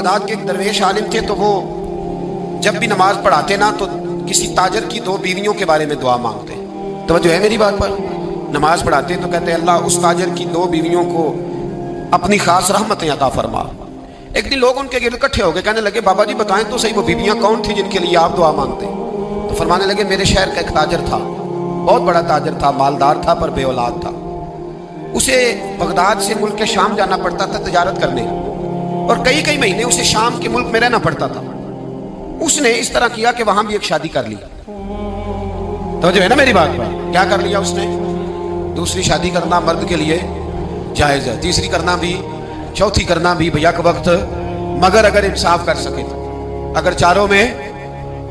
Baghdad کے ایک درویش عالم تھے، تو وہ جب بھی نماز پڑھاتے نا تو کسی تاجر کی 2 بیویوں کے بارے میں دعا مانگتے. توجہ ہے میری بات پر؟ نماز پڑھاتے تو کہتے اللہ اس تاجر کی 2 بیویوں کو اپنی خاص رحمتیں عطا فرما. ایک دن لوگ ان کے گرد اکٹھے ہو گئے، کہنے لگے بابا جی بتائیں تو صحیح وہ بیویاں کون تھی جن کے لیے آپ دعا مانگتے؟ تو فرمانے لگے میرے شہر کا ایک تاجر تھا، بہت بڑا تاجر تھا، مالدار تھا پر بے اولاد تھا. اسے بغداد سے ملک شام جانا پڑتا تھا تجارت کرنے، اور کئی کئی مہینے اسے شام کے ملک میں رہنا پڑتا تھا. اس نے اس طرح کیا کہ وہاں بھی ایک شادی کر لی. تو جو ہے نا میری بات، کیا کر لیا اس نے؟ دوسری شادی کرنا مرد کے لیے جائز ہے، تیسری کرنا بھی، چوتھی کرنا بھی بیک وقت، مگر اگر انصاف کر سکے تو. اگر چاروں میں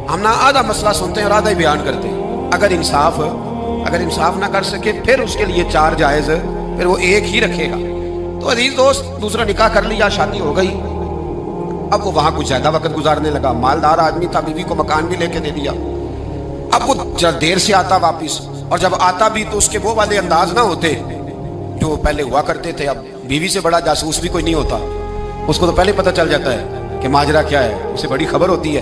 ہم نہ آدھا مسئلہ سنتے ہیں اور آدھا ہی بیان کرتے ہیں. اگر انصاف نہ کر سکے پھر اس کے لیے 4 جائز، پھر وہ ایک ہی رکھے گا. تو عزیز دوست دوسرا نکاح کر لیا، شادی ہو گئی. اب وہ وہاں کچھ زیادہ وقت گزارنے لگا، مالدار آدمی تھا، بیوی کو مکان بھی لے کے دے دیا. اب وہ جب دیر سے آتا واپس، اور جب آتا بھی تو اس کے وہ والے انداز نہ ہوتے جو پہلے ہوا کرتے تھے. اب بیوی سے بڑا جاسوس بھی کوئی نہیں ہوتا، اس کو تو پہلے پتہ چل جاتا ہے کہ ماجرا کیا ہے، اسے بڑی خبر ہوتی ہے.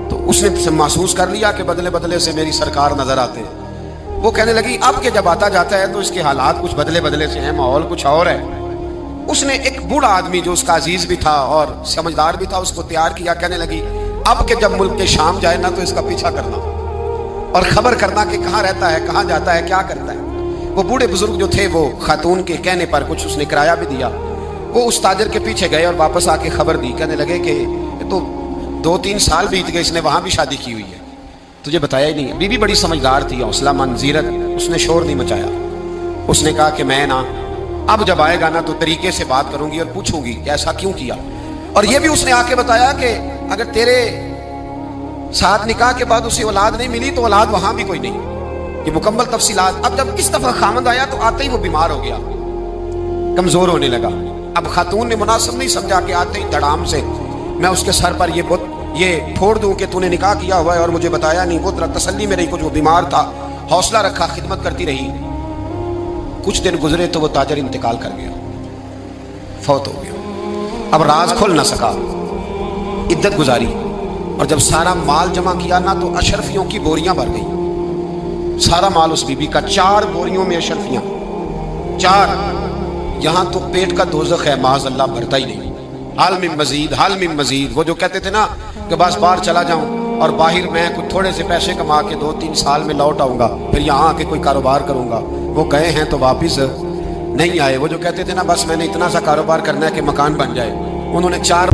تو اس نے محسوس کر لیا کہ بدلے بدلے سے میری سرکار نظر آتے. وہ کہنے لگی اب کہ جب آتا جاتا ہے تو اس کے حالات کچھ بدلے بدلے سے ہیں، ماحول کچھ اور ہے. اس نے ایک بوڑھا آدمی جو اس کا عزیز بھی تھا اور سمجھدار بھی تھا اس کو تیار کیا. کہنے لگی اب کہ جب ملک کے شام جائے نا تو اس کا پیچھا کرنا اور خبر کرنا کہ کہاں رہتا ہے، کہاں جاتا ہے، کیا کرتا ہے. وہ بوڑھے بزرگ جو تھے وہ خاتون کے کہنے پر کچھ اس نے کرایہ بھی دیا. وہ اس تاجر کے پیچھے گئے اور واپس آ کے خبر دی. کہنے لگے کہ یہ تو 2-3 سال بیت گئے، اس نے وہاں بھی شادی کی ہوئی ہے، تجھے بتایا ہی نہیں. بیوی بڑی سمجھدار تھی، حوصلہ مند، زیرک. اس نے شور نہیں مچایا. اس نے کہا کہ میں نا اب جب آئے گا نا تو طریقے سے بات کروں گی اور پوچھوں گی کہ ایسا کیوں کیا. اور یہ بھی اس نے آ کے بتایا کہ اگر تیرے ساتھ نکاح کے بعد اسے اولاد نہیں ملی تو اولاد وہاں بھی کوئی نہیں. یہ مکمل تفصیلات. اب جب اس دفعہ خامند آیا تو آتے ہی وہ بیمار ہو گیا، کمزور ہونے لگا. اب خاتون نے مناسب نہیں سمجھا کہ آتے ہی دھڑام سے میں اس کے سر پر یہ پھوڑ دوں کہ تو نے نکاح کیا ہوا ہے اور مجھے بتایا نہیں. وہ تسلی میں رہی، کچھ وہ بیمار تھا، حوصلہ رکھا، خدمت کرتی رہی. کچھ دن گزرے تو وہ تاجر انتقال کر گیا، فوت ہو گیا. اب راز کھل نہ سکا، عدت گزاری، اور جب سارا مال جمع کیا نا تو اشرفیوں کی بوریاں بھر گئی. سارا مال اس بی بی کا، 4 بوریوں میں اشرفیاں، 4. یہاں تو پیٹ کا دوزخ ہے، معاذ اللہ، بھرتا ہی نہیں. حال میں مزید، حال میں مزید. وہ جو کہتے تھے نا کہ بس باہر چلا جاؤں اور باہر میں کچھ تھوڑے سے پیسے کما کے 2-3 سال میں لوٹ آؤں گا، پھر یہاں آ کے کوئی کاروبار کروں گا، وہ گئے ہیں تو واپس نہیں آئے. وہ جو کہتے تھے نا بس میں نے اتنا سا کاروبار کرنا ہے کہ مکان بن جائے، انہوں نے 4